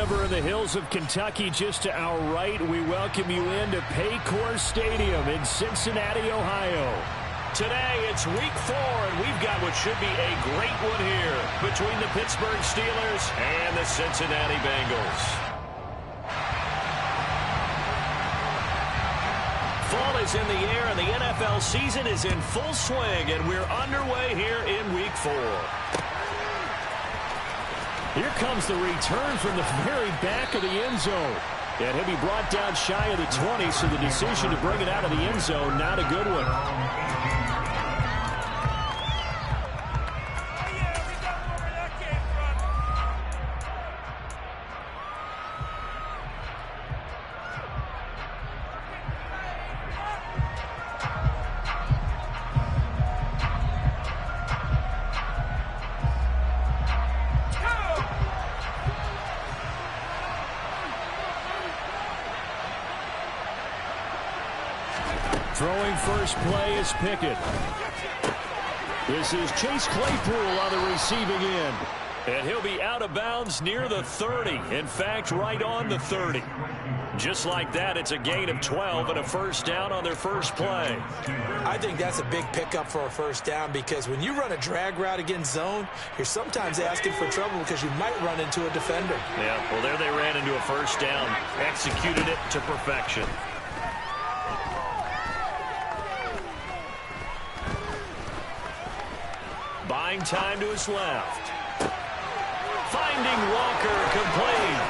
However, in the hills of Kentucky, just to our right, we welcome you into Paycor Stadium in Cincinnati, Ohio. Today, it's week 4, and we've got what should be a great one here between the Pittsburgh Steelers and the Cincinnati Bengals. Fall is in the air, and the NFL season is in full swing, and we're underway here in week 4. Here comes the return from the very back of the end zone. And he'll be brought down shy of the 20, so the decision to bring it out of the end zone, not a good one. Throwing first play is Pickett. This is Chase Claypool on the receiving end. And he'll be out of bounds near the 30. In fact, right on the 30. Just like that, it's a gain of 12 and a first down on their first play. I think that's a big pickup for a first down because when you run a drag route against zone, you're sometimes asking for trouble because you might run into a defender. Yeah, well, there they ran into a first down. Executed it to perfection. Buying time to his left. Finding Walker complete.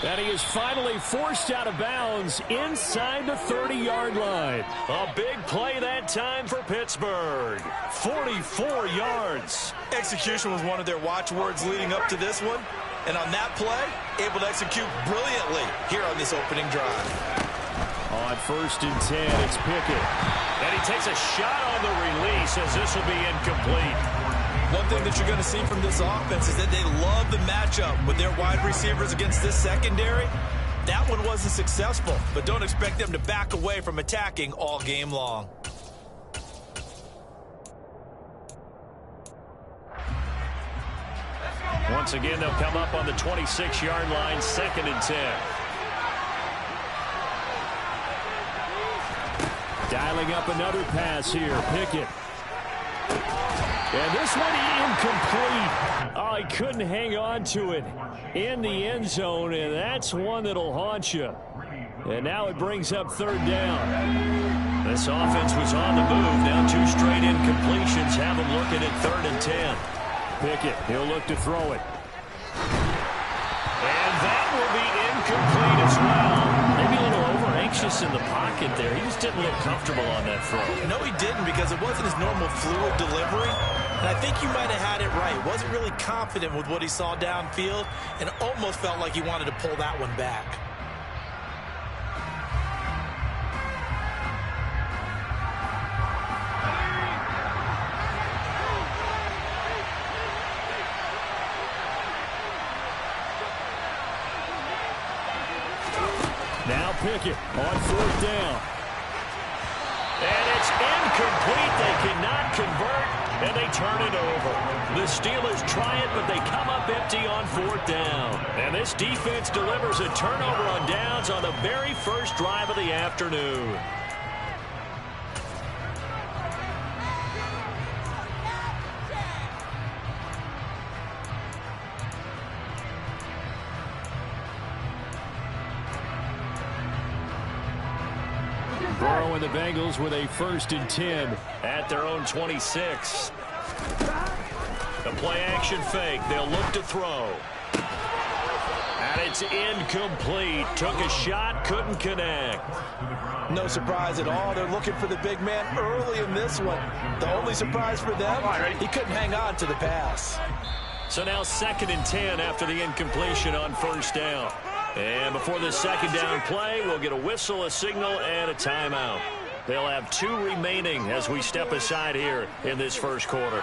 And he is finally forced out of bounds inside the 30-yard line. A big play that time for Pittsburgh. 44 yards. Execution was one of their watchwords leading up to this one. And on that play, able to execute brilliantly here on this opening drive. On 1st and 10, it's Pickett. And he takes a shot on the release as this will be incomplete. One thing that you're going to see from this offense is that they love the matchup with their wide receivers against this secondary. That one wasn't successful, but don't expect them to back away from attacking all game long. Once again, they'll come up on the 26-yard line, 2nd and 10. Dialing up another pass here, Pickett. And this one incomplete. Oh, he couldn't hang on to it in the end zone, and that's one that'll haunt you. And now it brings up 3rd down. This offense was on the move. Now 2 straight incompletions have him looking at 3rd and 10. Pickett, he'll look to throw it. And that will be incomplete as well. Maybe a little over-anxious in the pocket there. He just didn't look comfortable on that throw. No, he didn't because it wasn't his normal fluid delivery. And I think you might have had it right. Wasn't really confident with what he saw downfield and almost felt like he wanted to pull that one back. Now Pickett on 4th down. And it's incomplete. They cannot convert, and they turn it over. The Steelers try it, but they come up empty on 4th down. And this defense delivers a turnover on downs on the very first drive of the afternoon. Burrow and the Bengals with a 1st and 10 at their own 26. The play action fake. They'll look to throw. And it's incomplete. Took a shot, couldn't connect. No surprise at all. They're looking for the big man early in this one. The only surprise for them, he couldn't hang on to the pass. So now 2nd and 10 after the incompletion on 1st down. And before this 2nd down play, we'll get a whistle, a signal, and a timeout. They'll have 2 remaining as we step aside here in this first quarter.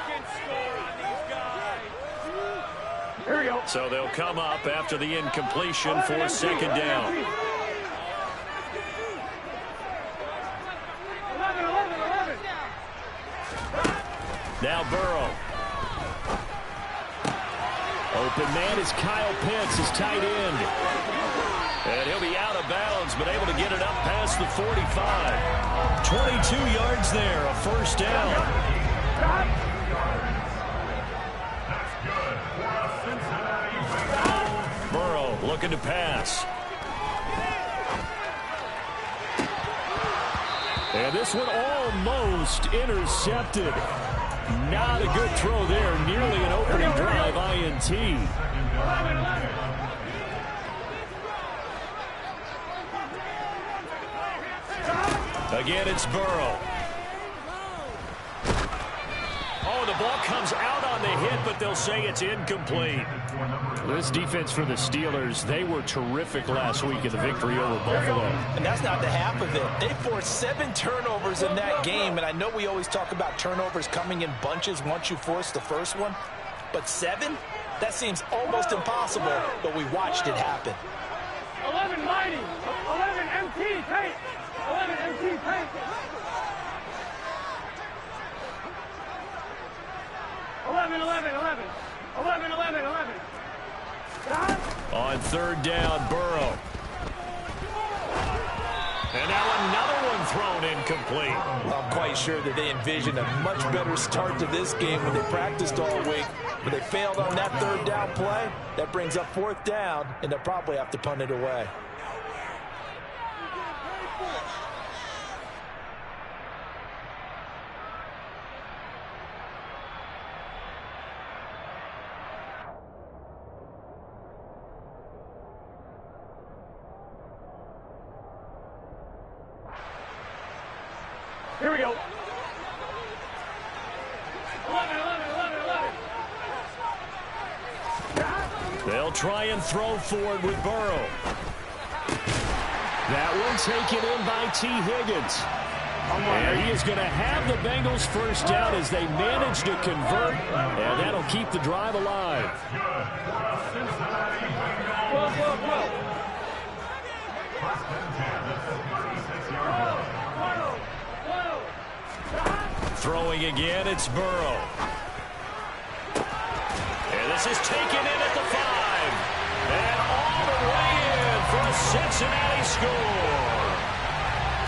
Here we go. So they'll come up after the incompletion for 2nd down. 11. Now Burrow. open man is Kyle Pitts, his tight end. And he'll be out of bounds, but able to get it up past the 45. 22 yards there, a first down. Burrow looking to pass. And this one almost intercepted. Not a good throw there. Nearly an opening drive INT. Again, it's Burrow. Oh, the ball comes out on the hit, but they'll say it's incomplete. This defense for the Steelers, they were terrific last week in the victory over Buffalo. And that's not the half of it. They forced 7 turnovers in that game, and I know we always talk about turnovers coming in bunches once you force the first one, but 7? That seems almost impossible, but we watched it happen. 11 mighty, 11 MT, take, 11 MT, take. 11, 11, 11, 11, 11, 11. On third down, Burrow. And now another one thrown incomplete. I'm quite sure that they envisioned a much better start to this game when they practiced all week, but they failed on that third down play. That brings up fourth down, and they'll probably have to punt it away. Here we go. 11, 11, 11, 11. They'll try and throw forward with Burrow. That one taken in by T. Higgins. And he is going to have the Bengals first down as they manage to convert, and that'll keep the drive alive. Throwing again, it's Burrow. And this is taken in at the 5. And all the way in for a Cincinnati score.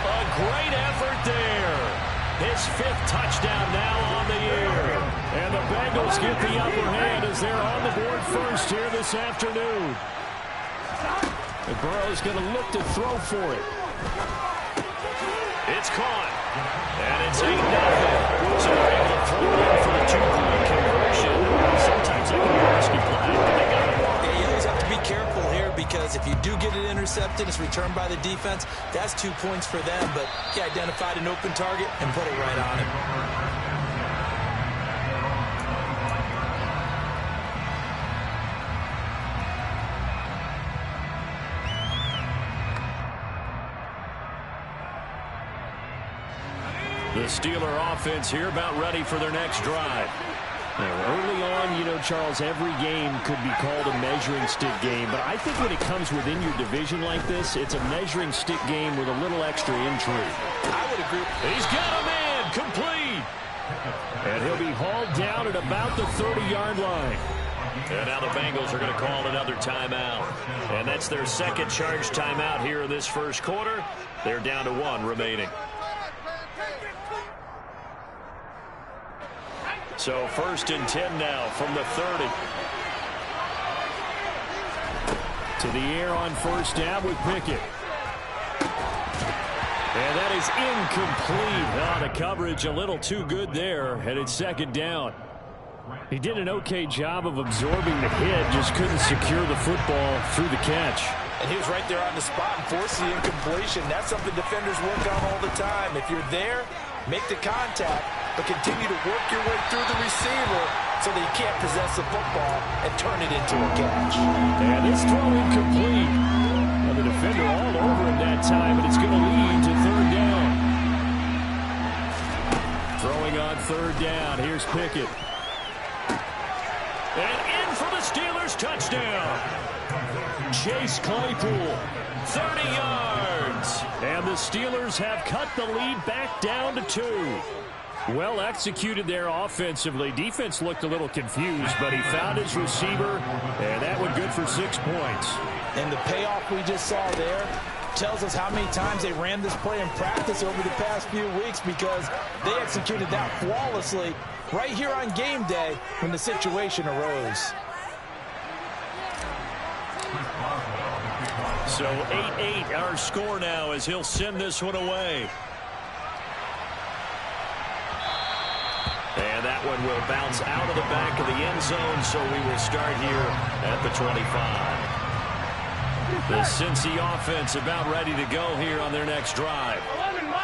A great effort there. His 5th touchdown now on the year. And the Bengals get the upper hand as they're on the board first here this afternoon. And Burrow's going to look to throw for it. It's caught. And it's 8-0. So they're able to throw it in for the 2-point conversion. Sometimes they can be risky play, but they got it. Yeah, you always have to be careful here because if you do get it intercepted, it's returned by the defense. That's 2 points for them, but he identified an open target and put it right on him. The Steeler offense here about ready for their next drive. Now, early on, you know, Charles, every game could be called a measuring stick game, but I think when it comes within your division like this, it's a measuring stick game with a little extra intrigue. I would agree. He's got a man, complete. And he'll be hauled down at about the 30-yard line. And now the Bengals are going to call another timeout. And that's their second charge timeout here in this first quarter. They're down to 1 remaining. So 1st and 10 now from the 30. To the air on first down with Pickett. And that is incomplete. Oh, the coverage a little too good there, and it's 2nd down. He did an okay job of absorbing the hit, just couldn't secure the football through the catch. And he was right there on the spot and forced the incompletion. That's something defenders work on all the time. If you're there, make the contact, but continue to work your way through the receiver so that you can't possess the football and turn it into a catch. And this throw incomplete. Now the defender all over him that time, and it's going to lead to 3rd down. Throwing on 3rd down. Here's Pickett. And in for the Steelers touchdown. Chase Claypool, 30 yards. And the Steelers have cut the lead back down to 2. Well executed there offensively. Defense looked a little confused, but he found his receiver, and that went good for 6 points. And the payoff we just saw there tells us how many times they ran this play in practice over the past few weeks, because they executed that flawlessly right here on game day when the situation arose. So 8-8 our score now as he'll send this one away. And that one will bounce out of the back of the end zone, so we will start here at the 25. The Cincy offense about ready to go here on their next drive.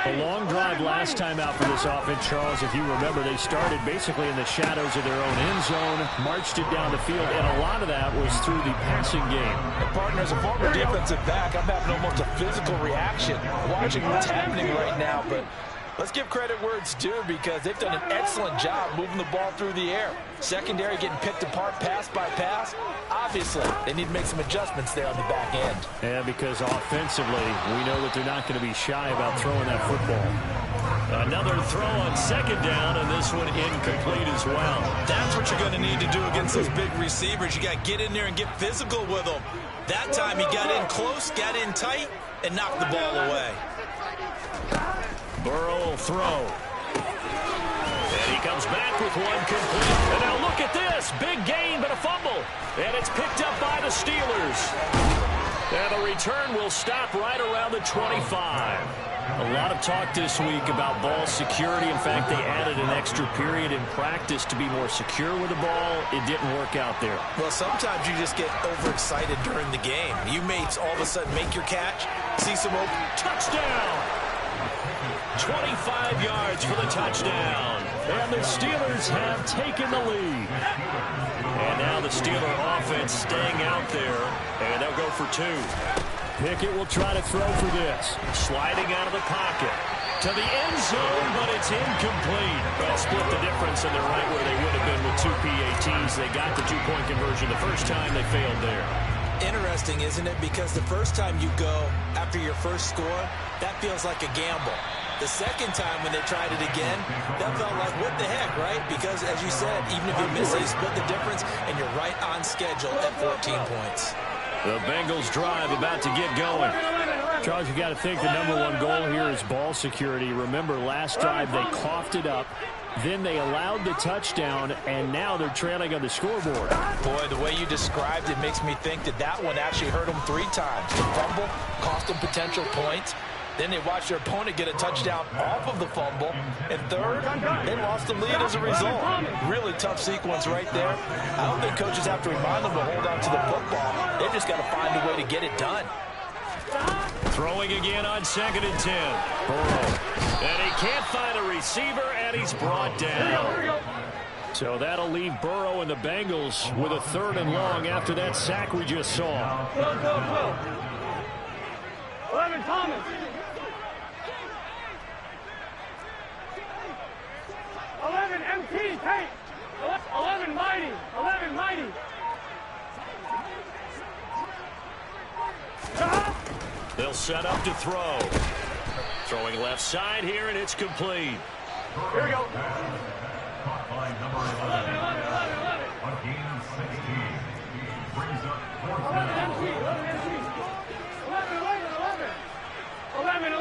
A long drive last time out for this offense, Charles. If you remember, they started basically in the shadows of their own end zone, marched it down the field, and a lot of that was through the passing game. And partner, as a former defensive back, I'm having almost a physical reaction watching what's happening right now, but let's give credit where it's due, because they've done an excellent job moving the ball through the air. Secondary getting picked apart pass by pass. Obviously, they need to make some adjustments there on the back end. Yeah, because offensively, we know that they're not going to be shy about throwing that football. Another throw on second down, and this one incomplete as well. That's what you're going to need to do against those big receivers. You got to get in there and get physical with them. That time he got in close, got in tight, and knocked the ball away. Burrow will throw. And he comes back with one complete. And now look at this. Big gain, but a fumble. And it's picked up by the Steelers. And the return will stop right around the 25. A lot of talk this week about ball security. In fact, they added an extra period in practice to be more secure with the ball. It didn't work out there. Well, sometimes you just get overexcited during the game. You may all of a sudden make your catch, see some open. Touchdown! 25 yards for the touchdown. And the Steelers have taken the lead. And now the Steeler offense staying out there. And they'll go for 2. Pickett will try to throw for this. Sliding out of the pocket to the end zone, but it's incomplete. Well, split the difference, and they're right where they would have been with 2 PATs. They got the 2-point conversion the first time. They failed there. Interesting, isn't it? Because the first time you go after your first score, that feels like a gamble. The second time when they tried it again, that felt like, what the heck, right? Because, as you said, even if you miss it, you split the difference, and you're right on schedule at 14 points. The Bengals drive about to get going. Charles, you got to think the #1 goal here is ball security. Remember, last drive they coughed it up. Then they allowed the touchdown, and now they're trailing on the scoreboard. Boy, the way you described it makes me think that that one actually hurt them 3 times. The fumble cost them potential points. Then they watched their opponent get a touchdown off of the fumble. And third, they lost the lead as a result. Really tough sequence right there. I don't think coaches have to remind them to hold on to the football. They've just got to find a way to get it done. Throwing again on 2nd and 10. Burrow. And he can't find a receiver, and he's brought down. So that'll leave Burrow and the Bengals with a 3rd and long after that sack we just saw. 11 Thomas. 11 MT, Tate. 11 Mighty. 11 Mighty. They'll set up to throw. Throwing left side here, and it's complete. Here we go. 11. Brings up 11 MT. 11.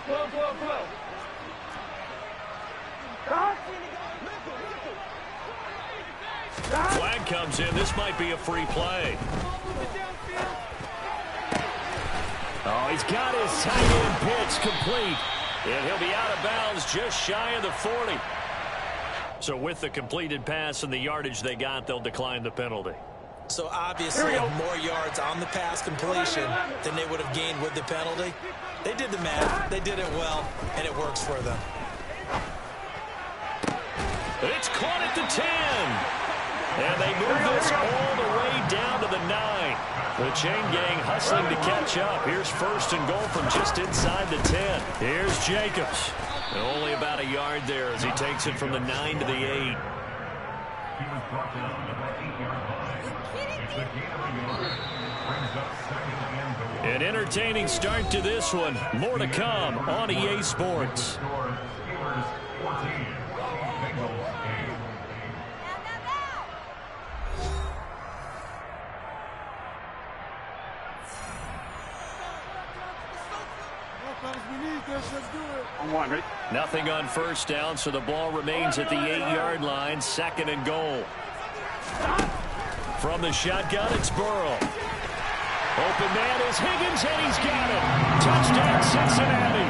12. Flag comes in. This might be a free play. Oh, he's got his tight end pitch complete. And he'll be out of bounds just shy of the 40. So with the completed pass and the yardage they got, they'll decline the penalty. So obviously more yards on the pass completion than they would have gained with the penalty. They did the math. They did it well, and it works for them. It's caught at the 10. And they move this all the way down to the 9. The chain gang hustling to catch up. Here's 1st and goal from just inside the 10. Here's Jacobs. And only about a yard there as he takes it from the 9 to the 8. An entertaining start to this one. More to come on EA Sports. Nothing on first down, so the ball remains at the 8-yard line. 2nd and goal. From the shotgun, it's Burrow. Open man is Higgins, and he's got it. Touchdown, Cincinnati.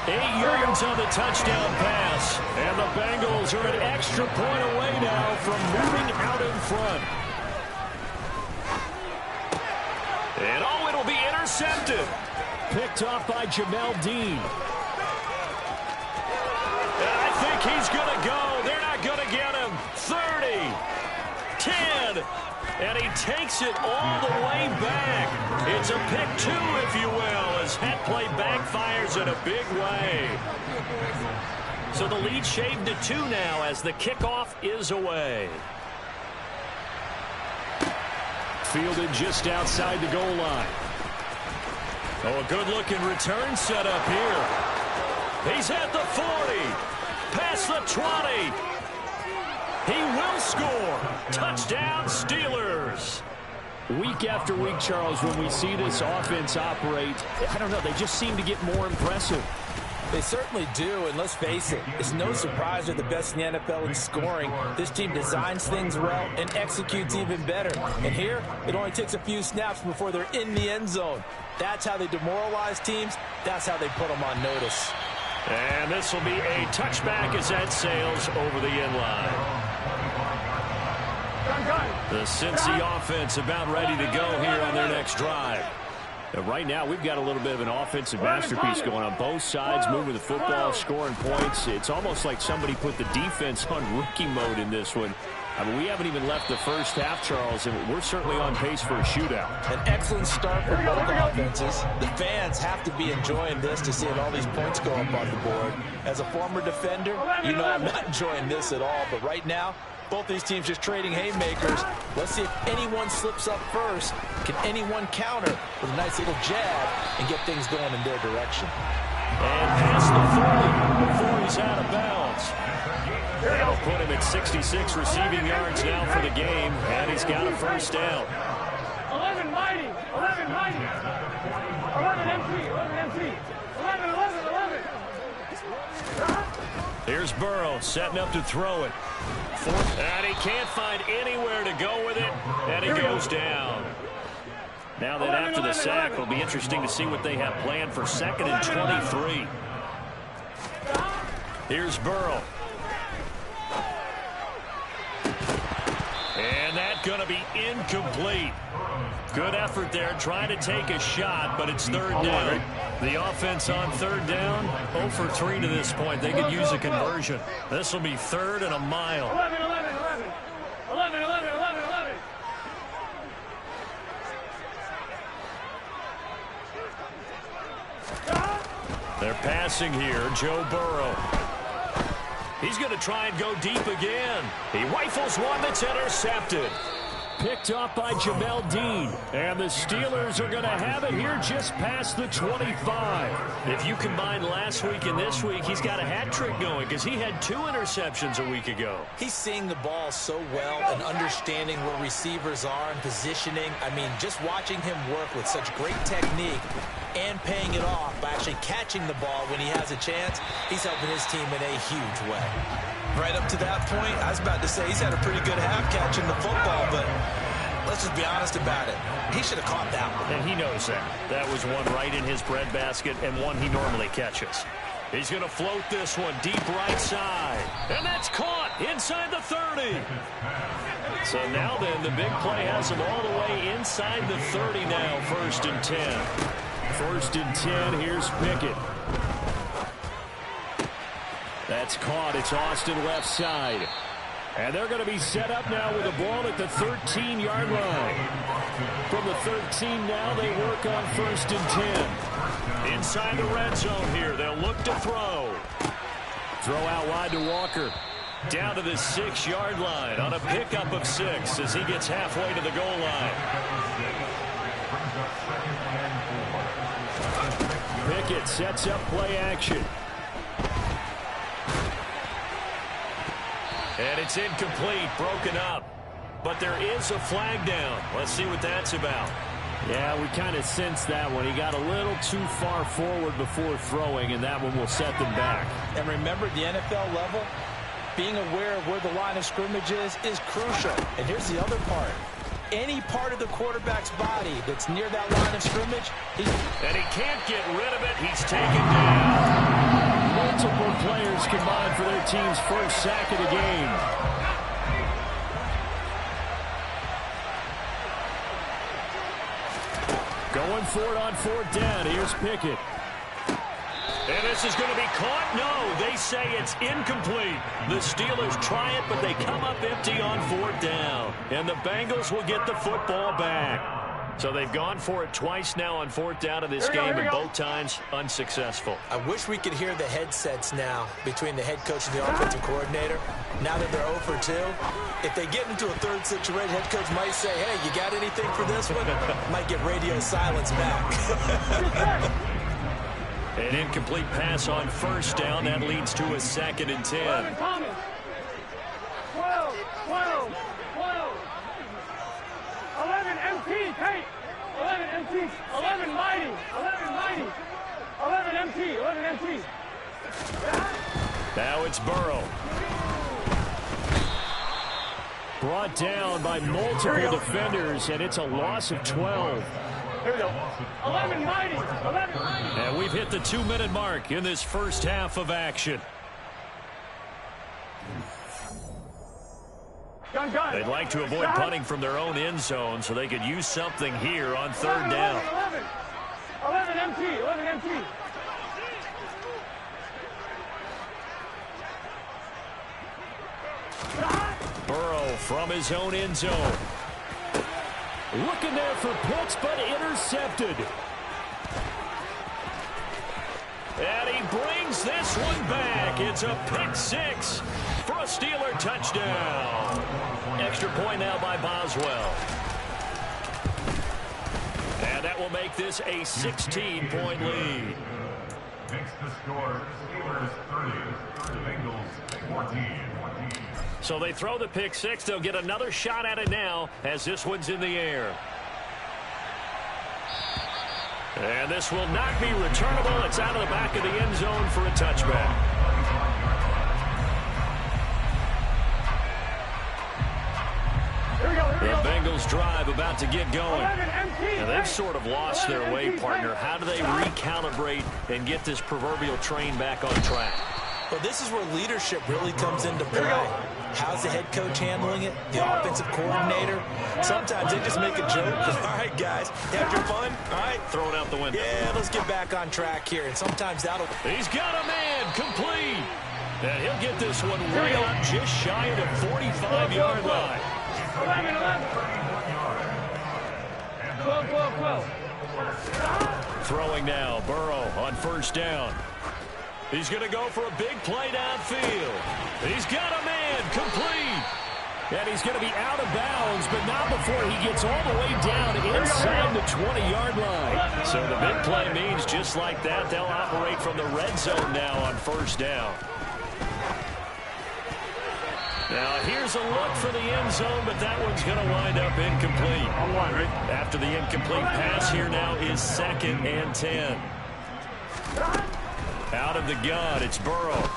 8 yards on the touchdown pass. And the Bengals are an extra point away now from moving out in front. And oh, it'll be intercepted. Picked off by Jamel Dean. And I think he's going to go. They're not going to get him. 30, 10, and he takes it all the way back. It's a pick 2, if you will, as that play backfires in a big way. So the lead shaved to 2 now as the kickoff is away. Fielded just outside the goal line. Oh, a good-looking return set up here. He's at the 40. Past the 20. He will score. Touchdown, Steelers. Week after week, Charles, when we see this offense operate, I don't know, they just seem to get more impressive. They certainly do, and let's face it, it's no surprise they're the best in the NFL in scoring. This team designs things well and executes even better. And here, it only takes a few snaps before they're in the end zone. That's how they demoralize teams. That's how they put them on notice. And this will be a touchback as that sails over the end line. The Cincy offense about ready to go here on their next drive. Right now, we've got a little bit of an offensive masterpiece going on both sides, moving the football, scoring points. It's almost like somebody put the defense on rookie mode in this one. I mean, we haven't even left the first half, Charles, and we're certainly on pace for a shootout. An excellent start for both offenses. The fans have to be enjoying this to see all these points go up on the board. As a former defender, you know I'm not enjoying this at all, but right now, both these teams just trading haymakers. Let's see if anyone slips up first. Can anyone counter with a nice little jab and get things going in their direction? And past the 40 before he's out of bounds. That'll put him at 66 receiving yards now for the game, and he's got a first down. 11 mighty, 11 mighty, 11 MP, 11 MP, 11, 11, 11. Here's Burrow setting up to throw it. And he can't find anywhere to go with it, and he goes down. Now that after the sack, it'll be interesting to see what they have planned for 2nd and 23. Here's Burrow. And that's going to be incomplete. Good effort there, trying to take a shot, but it's 3rd down. The offense on 3rd down, 0 for 3 to this point. They could use a conversion. This will be 3rd and a mile. 11, 11, 11. 11, 11, 11, 11. They're passing here, Joe Burrow. He's going to try and go deep again. He rifles one that's intercepted. Picked off by Jamel Dean. And the Steelers are going to have it here just past the 25. If you combine last week and this week, he's got a hat trick going because he had 2 interceptions a week ago. He's seeing the ball so well and understanding where receivers are and positioning. I mean, just watching him work with such great technique and paying it off by actually catching the ball when he has a chance, he's helping his team in a huge way. Right up to that point, I was about to say he's had a pretty good half catching the football, but let's just be honest about it. He should have caught that one. And he knows that. That was one right in his breadbasket and one he normally catches. He's going to float this one deep right side. And that's caught inside the 30. So now then, the big play has him all the way inside the 30 now, 1st and 10. 1st and 10, here's Pickett. That's caught. It's Austin left side. And they're going to be set up now with the ball at the 13-yard line. From the 13 now, they work on 1st and 10. Inside the red zone here, they'll look to throw. Throw out wide to Walker. Down to the 6-yard line on a pickup of 6 as he gets halfway to the goal line. Pickett sets up play action. And it's incomplete, broken up. But there is a flag down. Let's see what that's about. Yeah, we kind of sensed that one. He got a little too far forward before throwing, and that one will set them back. And remember, the NFL level, being aware of where the line of scrimmage is crucial. And here's the other part. Any part of the quarterback's body that's near that line of scrimmage, and he can't get rid of it. He's taken down. Multiple players combined for their team's first sack of the game. Going for it on fourth down. Here's Pickett. And this is going to be caught. No, they say it's incomplete. The Steelers try it, but they come up empty on fourth down. And the Bengals will get the football back. So they've gone for it twice now on fourth down in this game, and both times unsuccessful. I wish we could hear the headsets now between the head coach and the offensive coordinator. Now that they're 0 for 2, if they get into a third situation, head coach might say, hey, you got anything for this one? Might get radio silence back. An incomplete pass on first down. That leads to a 2nd and 10. 11, Thomas. 12, 12, 12. 11, MT, Kate. 11, MT. 11, Mighty. 11, Mighty. 11, MT. 11, MT. Now it's Burrow. Brought down by multiple defenders, and it's a loss of 12. Here we go. 11, Mighty. 11, Mighty. And we've hit the 2-minute mark in this first half of action. Gun, gun. They'd like to avoid punting from their own end zone so they could use something here on third down. 11, MT. 11, MT. Burrow from his own end zone. Looking there for Pitts, but intercepted. And he brings this one back. It's a pick 6 for a Steeler touchdown. Extra point now by Boswell. And that will make this a 16-point lead. Makes the score Steelers 30, Bengals 14. So they throw the pick 6. They'll get another shot at it now as this one's in the air. And this will not be returnable. It's out of the back of the end zone for a touchback. The Bengals drive about to get going. And they've sort of lost their way, partner. How do they recalibrate and get this proverbial train back on track? Well, this is where leadership really comes into play. How's the head coach handling it? The offensive coordinator? Sometimes they just make a joke. All right, guys, had your fun? All right. Throw it out the window. Yeah, let's get back on track here. And sometimes that'll... He's got a man complete. And he'll get this one way up just shy of the 45-yard line. 11, 11. 12, 12, 12. Throwing now, Burrow on first down. He's going to go for a big play downfield. He's got a man complete. And he's going to be out of bounds, but not before he gets all the way down inside the 20-yard line. So the big play means just like that, they'll operate from the red zone now on first down. Now, here's a look for the end zone, but that one's going to wind up incomplete. After the incomplete pass, here now is 2nd and 10. Out of the gun, it's Burrow.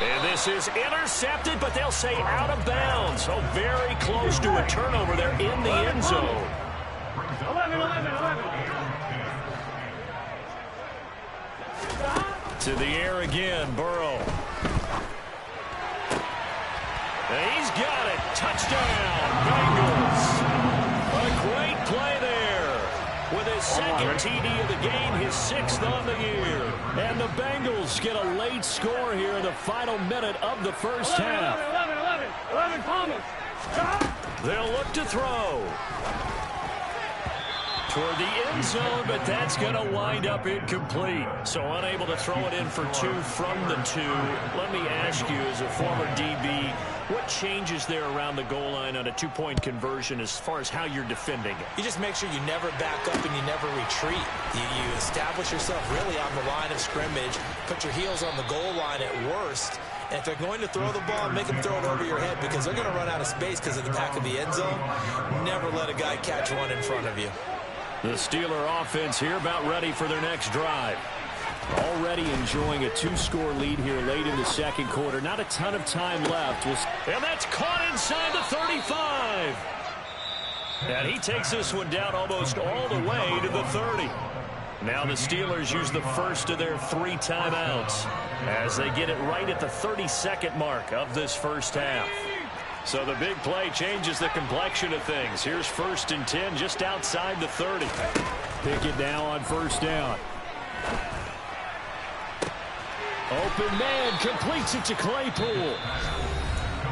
And this is intercepted, but they'll say out of bounds. So very close to a turnover there in the end zone. 11, 11, 11. To the air again, Burrow. And he's got it. Touchdown, Bengals. A great play there. With his second TD of the game, his 6th on the year. And the Bengals get a late score here in the final minute of the first half. 11, 11, 11, 11, Thomas. They'll look to throw. Toward the end zone, but that's going to wind up incomplete. So unable to throw it in for 2 from the 2. Let me ask you, as a former DB, what changes there around the goal line on a 2-point conversion as far as how you're defending it? You just make sure you never back up and you never retreat. You establish yourself really on the line of scrimmage, put your heels on the goal line at worst, If they're going to throw the ball, make them throw it over your head because they're going to run out of space because of the back of the end zone. Never let a guy catch one in front of you. The Steeler offense here about ready for their next drive. Already enjoying a 2-score lead here late in the second quarter. Not a ton of time left. And that's caught inside the 35. And he takes this one down almost all the way to the 30. Now the Steelers use the first of their 3 timeouts as they get it right at the 32nd mark of this first half. So the big play changes the complexion of things. Here's 1st and 10 just outside the 30. Pickett now on first down. Open man completes it to Claypool.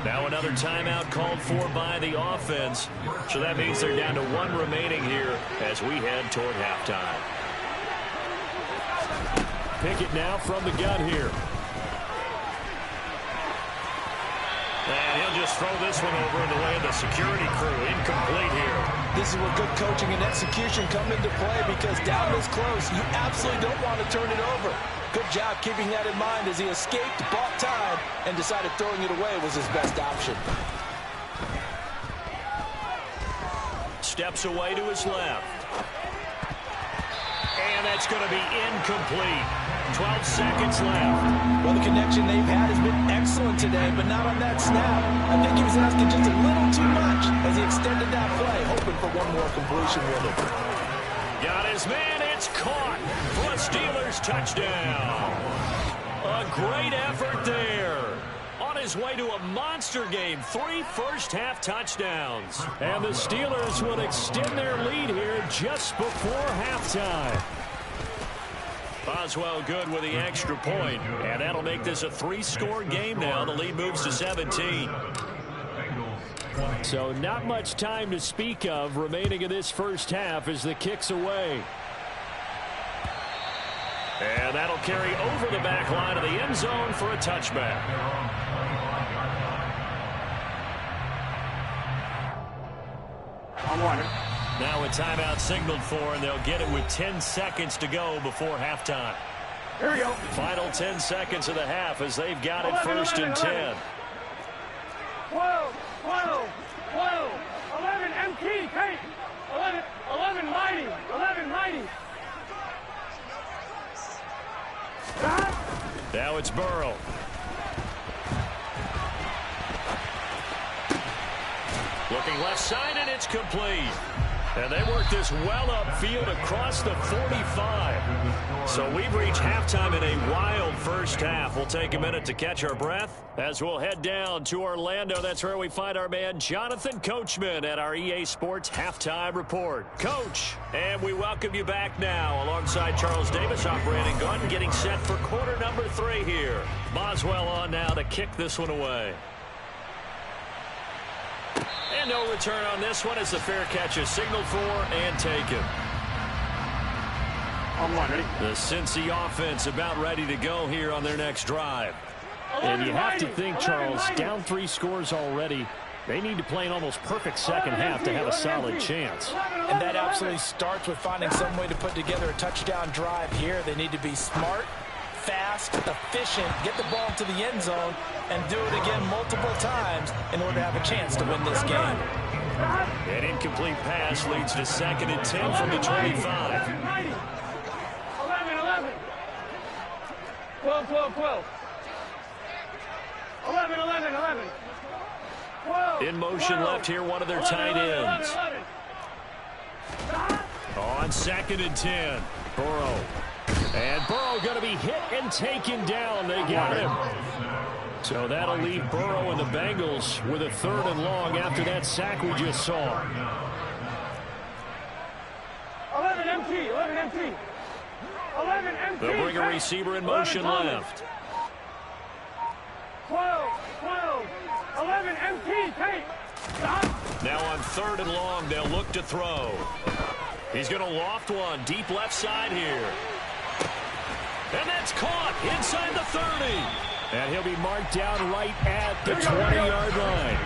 Now another timeout called for by the offense. So that means they're down to 1 remaining here as we head toward halftime. Pickett now from the gun here. And he'll just throw this one over in the way of the security crew. Incomplete here. This is where good coaching and execution come into play because down this close, you absolutely don't want to turn it over. Good job keeping that in mind as he escaped, bought time, and decided throwing it away was his best option. Steps away to his left. And that's going to be incomplete. 12 seconds left. Well, the connection they've had has been excellent today, but not on that snap. I think he was asking just a little too much as he extended that play, hoping for one more completion with it. Got his man. It's caught for a Steelers touchdown. A great effort there. On his way to a monster game. 3 first-half touchdowns. And the Steelers will extend their lead here just before halftime. Boswell good with the extra point, and that'll make this a 3-score game now. The lead moves to 17. So not much time to speak of remaining in this first half as the kick's away. And that'll carry over the back line of the end zone for a touchback. Now a timeout signaled for, and they'll get it with 10 seconds to go before halftime. Here we go. Final 10 seconds of the half as they've got it 1st and 10. 12, 12, 12, 11 MT, Kate. 11 mighty, 11 mighty. Now it's Burrow. Looking left side, and it's complete. And they work this well upfield across the 45. So we've reached halftime in a wild first half. We'll take a minute to catch our breath as we'll head down to Orlando. That's where we find our man Jonathan Coachman at our EA Sports Halftime Report. Coach, and we welcome you back now alongside Charles Davis. I'm Brandon Gordon getting set for quarter number 3 here. Boswell on now to kick this one away. And no return on this one as the fair catch is signaled for and taken. The Cincy offense about ready to go here on their next drive. And you have to think, Charles, down 3 scores already. They need to play an almost perfect second half to have a solid chance. And that absolutely starts with finding some way to put together a touchdown drive here. They need to be smart, fast, efficient, get the ball to the end zone, and do it again multiple times in order to have a chance to win this game. An incomplete pass leads to 2nd and 10 from the 25. 11. 12, 12, 12. 11. 12. In motion left here, one of their tight ends. On 2nd and 10, Burrow. And Burrow going to be hit and taken down. They got him. So that'll leave Burrow and the Bengals with a 3rd and long after that sack we just saw. 11 MT. 11 MT. They'll bring a receiver in motion left. 12. 11 MT. Take. Now on 3rd and long, they'll look to throw. He's going to loft one deep left side here. And that's caught inside the 30. And he'll be marked down right at the 20-yard line.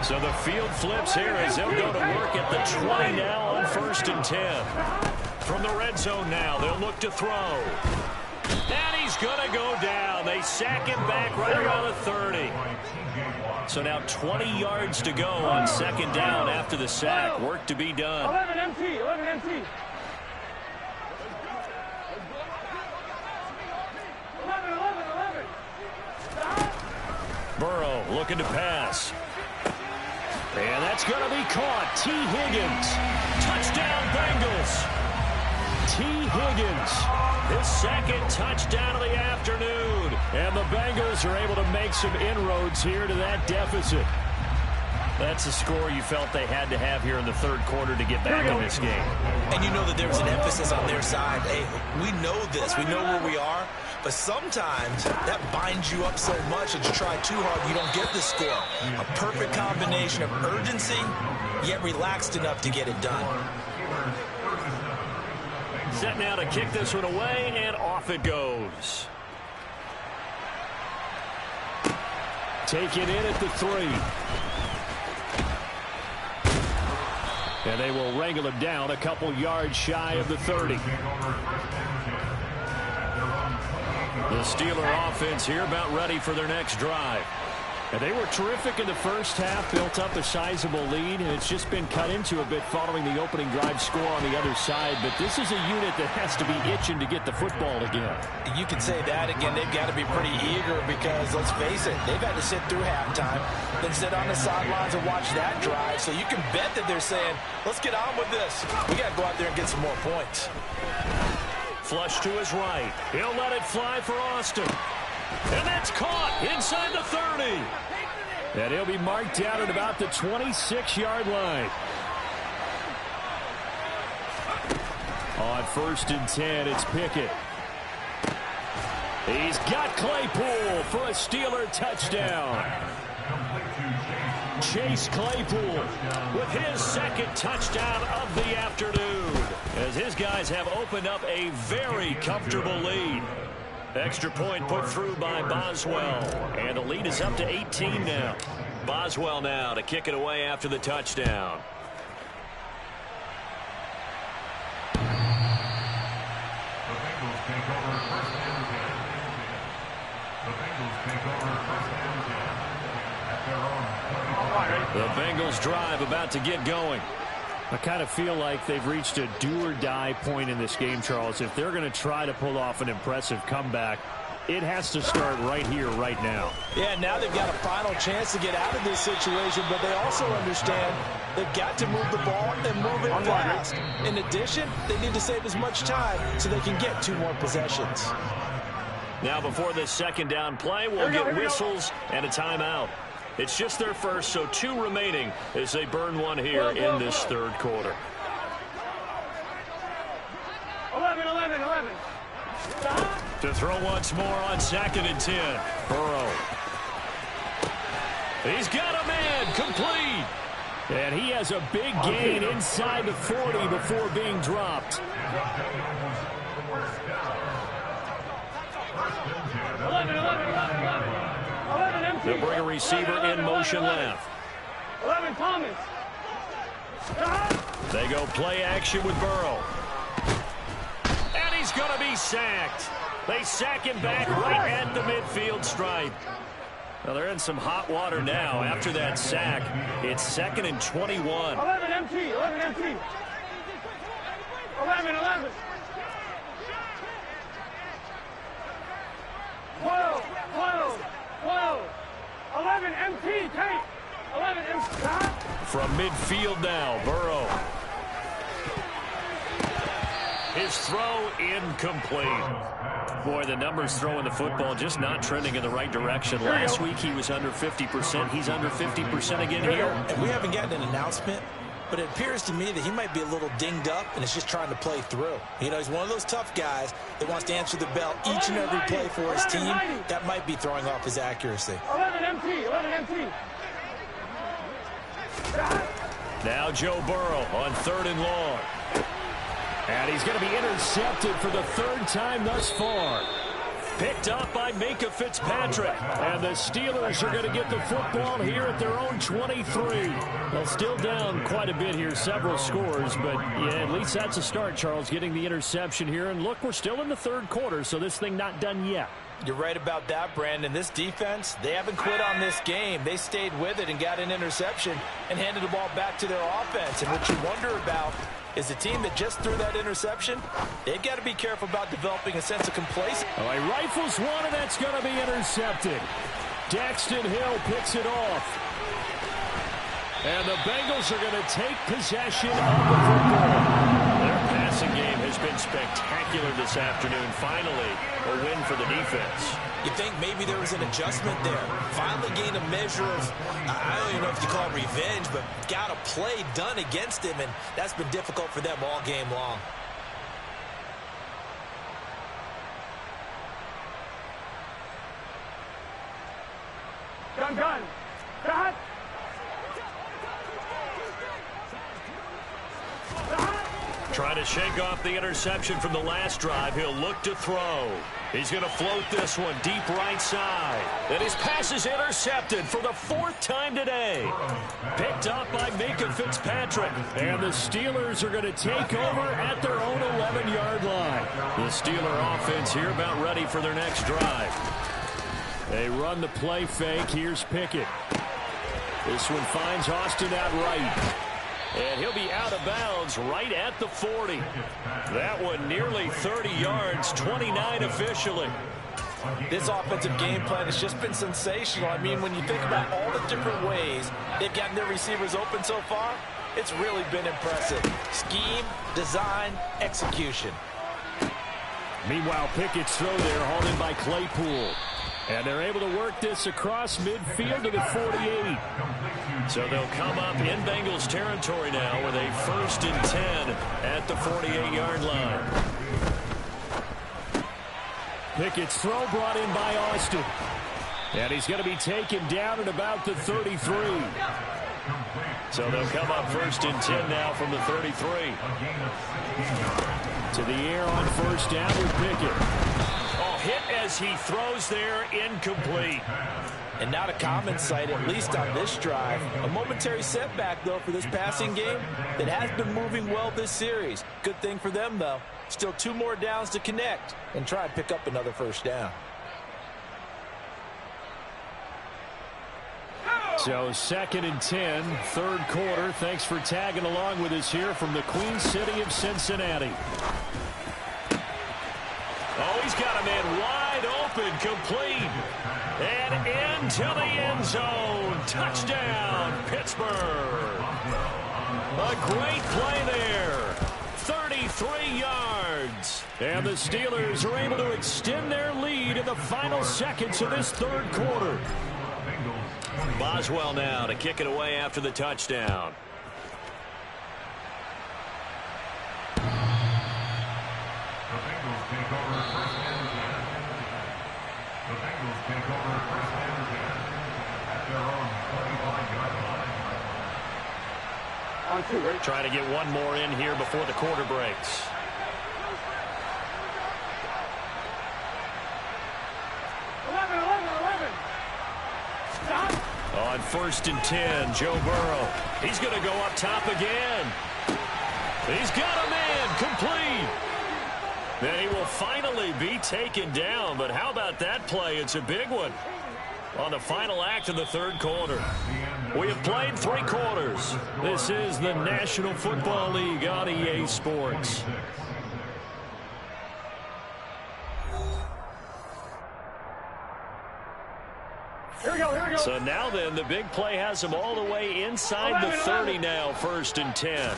So the field flips here as they'll go to work at the 20 now on 1st and 10. From the red zone now, they'll look to throw. And he's going to go down. They sack him back right around the 30. So now 20 yards to go on second down after the sack. Work to be done. 11 MT, 11 MT. 11. Burrow looking to pass. And that's going to be caught. T. Higgins. Touchdown, Bengals. T. Higgins. His second touchdown of the afternoon. And the Bengals are able to make some inroads here to that deficit. That's a score you felt they had to have here in the third quarter to get back in this game. And you know that there was an emphasis on their side. Hey, we know this. We know where we are. But sometimes that binds you up so much that you try too hard, you don't get the score. A perfect combination of urgency, yet relaxed enough to get it done. Set now to kick this one away, and off it goes. Taken in at the 3. And they will wrangle him down a couple yards shy of the 30. The Steeler offense here about ready for their next drive. And they were terrific in the first half, built up a sizable lead, and it's just been cut into a bit following the opening drive score on the other side. But this is a unit that has to be itching to get the football again. You can say that again. They've got to be pretty eager because, let's face it, they've had to sit through halftime, then sit on the sidelines and watch that drive. So you can bet that they're saying, let's get on with this. We got to go out there and get some more points. Flush to his right. He'll let it fly for Austin. And that's caught inside the 30. And he'll be marked down at about the 26-yard line. On 1st and 10, it's Pickett. He's got Claypool for a Steeler touchdown. Chase Claypool with his second touchdown of the afternoon, as his guys have opened up a very comfortable lead. Extra point put through by Boswell, and the lead is up to 18 now. Boswell now to kick it away after the touchdown. The Bengals take over 1st and 10. The Bengals take over 1st and 10 at their own 25. The Bengals drive about to get going. I kind of feel like they've reached a do-or-die point in this game, Charles. If they're going to try to pull off an impressive comeback, it has to start right here, right now. Yeah, now they've got a final chance to get out of this situation, but they also understand they've got to move the ball and move it fast. In addition, they need to save as much time so they can get 2 more possessions. Now, before this second down play, we'll get whistles and a timeout. It's just their first, so 2 remaining as they burn one here in this third quarter. 11. To throw once more on 2nd and 10. Burrow. He's got a man, complete. And he has a big gain inside the 40 before being dropped. 11 MT. They'll bring a receiver in motion left. 11 Thomas. They go play action with Burrow. And he's going to be sacked. They sack him back right at the midfield stripe. Well, they're in some hot water now. After that sack, it's 2nd and 21. 11 MT. 11. 12. 11 MT. Take. 11 MT. From midfield now, Burrow. His throw incomplete. Boy, the numbers throwing the football just not trending in the right direction. Last week he was under 50%. He's under 50% again here. And we haven't gotten an announcement, but it appears to me that he might be a little dinged up and is just trying to play through. You know, he's one of those tough guys that wants to answer the bell each and every play for his team. That might be throwing off his accuracy. 11 MT. Now Joe Burrow on 3rd and long. And he's going to be intercepted for the 3rd time thus far. Picked up by Minka Fitzpatrick. And the Steelers are going to get the football here at their own 23. Well, still down quite a bit here, several scores. But, yeah, at least that's a start, Charles, getting the interception here. And, look, we're still in the third quarter, so this thing not done yet. You're right about that, Brandon. This defense, they haven't quit on this game. They stayed with it and got an interception and handed the ball back to their offense. And what you wonder about is the team that just threw that interception, they've got to be careful about developing a sense of complacency. Oh, he rifles one, and that's going to be intercepted. Daxton Hill picks it off. And the Bengals are going to take possession of the football. Their passing game has been spectacular this afternoon. Finally, a win for the defense. You think maybe there was an adjustment there. Finally gained a measure of, I don't even know if you call it revenge, but got a play done against him, and that's been difficult for them all game long. Gun. Cut. Trying to shake off the interception from the last drive. He'll look to throw. He's going to float this one deep right side. And his pass is intercepted for the fourth time today. Picked up by Minka Fitzpatrick. And the Steelers are going to take over at their own 11-yard line. The Steeler offense here about ready for their next drive. They run the play fake. Here's Pickett. This one finds Austin out right. And he'll be out of bounds right at the 40. That one nearly 30 yards, 29 officially. This offensive game plan has just been sensational. I mean, when you think about all the different ways they've gotten their receivers open so far, it's really been impressive. Scheme, design, execution. Meanwhile, Pickett's throw there hauled in by Claypool. And they're able to work this across midfield to the 48. So they'll come up in Bengals territory now with a 1st and 10 at the 48-yard line. Pickett's throw brought in by Austin. And he's going to be taken down at about the 33. So they'll come up 1st and 10 now from the 33. To the air on 1st down with Pickett. Hit as he throws there, incomplete. And not a common sight, at least on this drive. A momentary setback, though, for this passing game that has been moving well this series. Good thing for them, though. Still 2 more downs to connect and try and pick up another 1st down. So 2nd and 10, 3rd quarter. Thanks for tagging along with us here from the Queen City of Cincinnati. Oh, he's got a man wide open, complete, and into the end zone. Touchdown, Pittsburgh. A great play there. 33 yards. And the Steelers are able to extend their lead in the final seconds of this 3rd quarter. Boswell now to kick it away after the touchdown. Trying to get one more in here before the quarter breaks. On 1st and 10, Joe Burrow. He's going to go up top again. He's got a man complete. And he will finally be taken down. But how about that play? It's a big one on the final act of the 3rd quarter. We have played 3 quarters. This is the National Football League on EA Sports. Here we go. So now then, the big play has them all the way inside the 30 now, 1st and 10.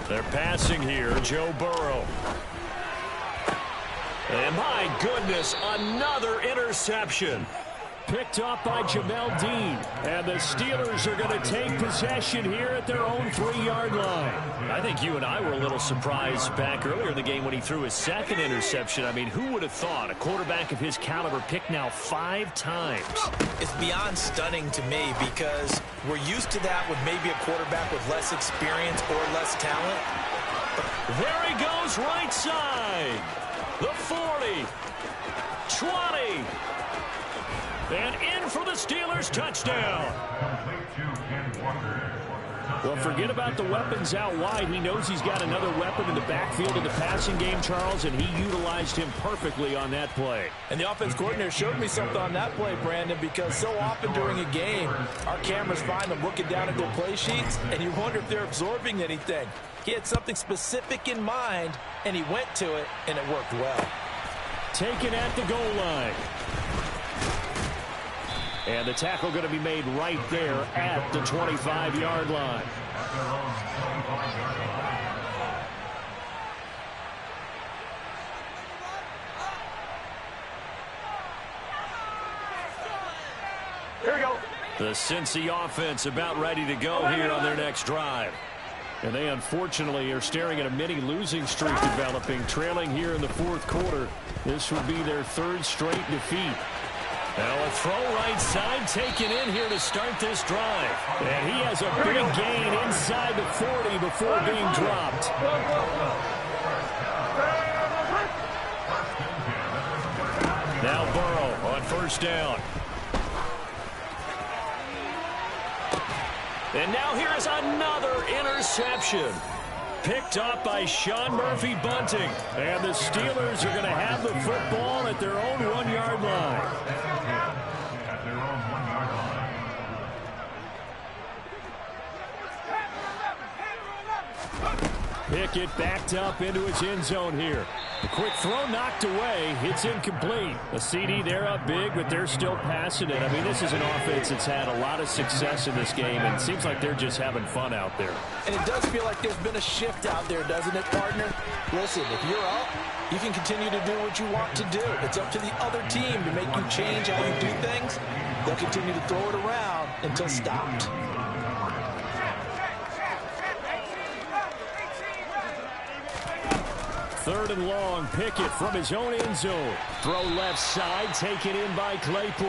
They're passing here, Joe Burrow. And my goodness, another interception. Picked up by Jamel Dean. And the Steelers are going to take possession here at their own 3-yard line. I think you and I were a little surprised back earlier in the game when he threw his 2nd interception. I mean, who would have thought a quarterback of his caliber picked now 5 times? It's beyond stunning to me because we're used to that with maybe a quarterback with less experience or less talent. There he goes right side. The 40. 20. And in for the Steelers touchdown. Well, forget about the weapons out wide. He knows he's got another weapon in the backfield of the passing game, Charles, and he utilized him perfectly on that play. And the offense coordinator showed me something on that play, Brandon, because so often during a game, our cameras find them looking down at their play sheets, and you wonder if they're absorbing anything. He had something specific in mind, and he went to it, and it worked well. Taken at the goal line. And the tackle going to be made right there at the 25-yard line. Here we go. The Cincy offense about ready to go here on their next drive. And they unfortunately are staring at a mini losing streak developing, trailing here in the fourth quarter. This would be their third straight defeat. Now a throw right side taken in here to start this drive. And he has a big gain inside the 40 before being dropped. Now Burrow on first down. And now here is another interception. Picked up by Sean Murphy Bunting. And the Steelers are going to have the football at their own 1-yard line. Pickett backed up into its end zone here. The quick throw knocked away. It's incomplete. A CD, they're up big, but they're still passing it. I mean, this is an offense that's had a lot of success in this game, and it seems like they're just having fun out there. And it does feel like there's been a shift out there, doesn't it, partner? Listen, if you're up, you can continue to do what you want to do. It's up to the other team to make you change how you do things. They'll continue to throw it around until stopped. Third and long, Pickett from his own end zone. Throw left side, taken in by Claypool.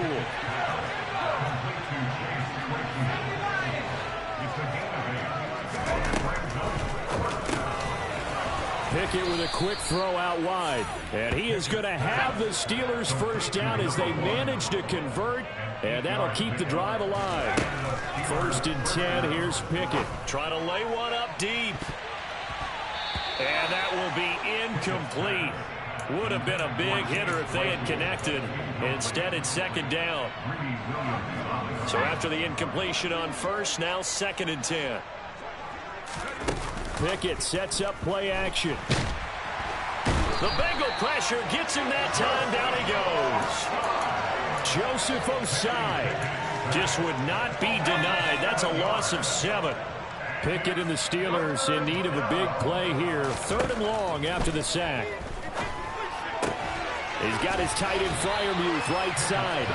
Pickett with a quick throw out wide. And he is going to have the Steelers first down as they manage to convert. And that'll keep the drive alive. First and 10, here's Pickett. Trying to lay one up deep. And that will be incomplete. Would have been a big hitter if they had connected. Instead, it's second down. So after the incompletion on first, now second and 10. Pickett sets up play action. The Bengal pressure gets him that time. Down he goes. Joseph Osai just would not be denied. That's a loss of 7. Pickett and the Steelers in need of a big play here. Third and long after the sack. He's got his tight end Freiermuth right side.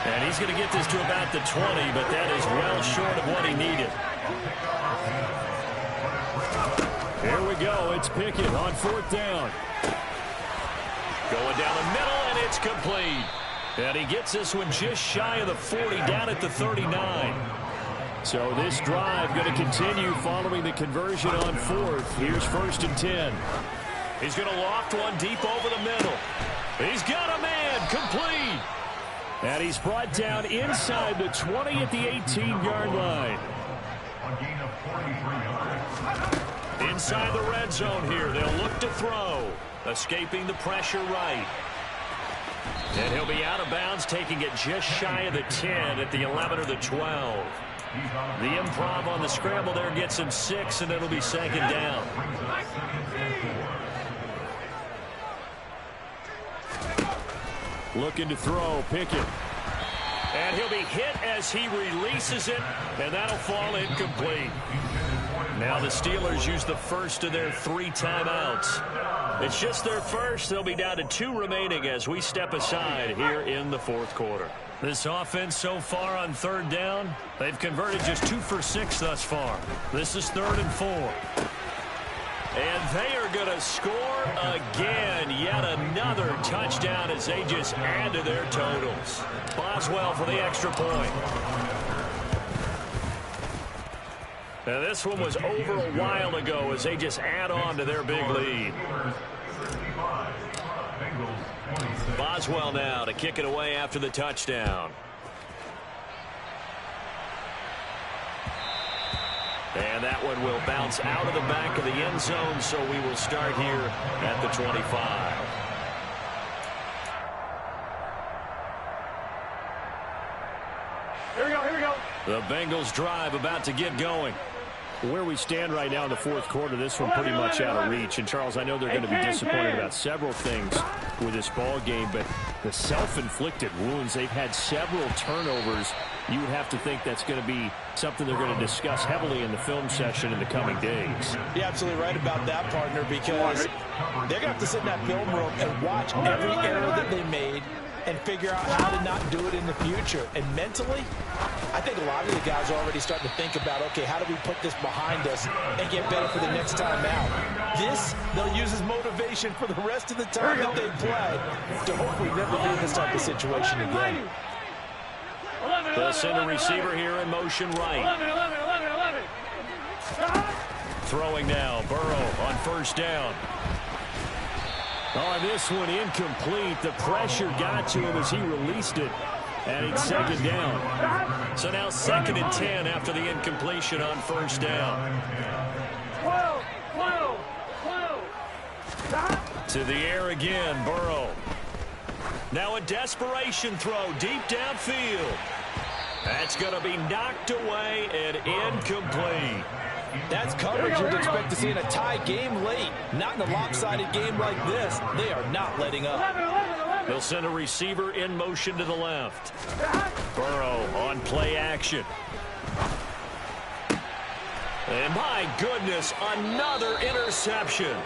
And he's going to get this to about the 20, but that is well short of what he needed. Here we go. It's Pickett on fourth down. Going down the middle, and it's complete. And he gets this one just shy of the 40, down at the 39. So this drive going to continue following the conversion on fourth. Here's first and 10. He's going to loft one deep over the middle. He's got a man, complete. And he's brought down inside the 20 at the 18-yard line. Inside the red zone here. They'll look to throw. Escaping the pressure right. And he'll be out of bounds, taking it just shy of the 10 at the 11 or the 12. The improv on the scramble there gets him 6, and it'll be second down. Looking to throw, Pickett. And he'll be hit as he releases it, and that'll fall incomplete. Now the Steelers use the first of their 3 timeouts. It's just their first. They'll be down to 2 remaining as we step aside here in the fourth quarter. This offense so far on third down, they've converted just 2 for 6 thus far. This is third and 4. And they are going to score again. Yet another touchdown as they just add to their totals. Boswell for the extra point. Now this one was over a while ago as they just add on to their big lead. Boswell now to kick it away after the touchdown. And that one will bounce out of the back of the end zone, so we will start here at the 25. Here we go, here we go. The Bengals drive about to get going. Where we stand right now in the fourth quarter, this one pretty much out of reach. And, Charles, I know they're going to be disappointed about several things with this ball game, but the self-inflicted wounds, they've had several turnovers. You would have to think that's going to be something they're going to discuss heavily in the film session in the coming days. You're absolutely right about that, partner, because they're going to have to sit in that film room and watch every error that they made and figure out how to not do it in the future. And mentally, I think a lot of the guys are already starting to think about, okay, how do we put this behind us and get better for the next time out? This, they'll use as motivation for the rest of the time that they play to hopefully never be in this type of situation again. They'll send a receiver here in motion right. 11. Throwing now, Burrow on first down. On this one, incomplete. The pressure got to him as he released it. And it's second down. So now 2nd and 10 after the incompletion on first down. 12. To the air again, Burrow. Now a desperation throw deep downfield. That's going to be knocked away and incomplete. That's coverage you'd expect to see in a tie game late. Not in a lopsided game like this. They are not letting up. They'll send a receiver in motion to the left. Burrow on play action. And my goodness, another interception.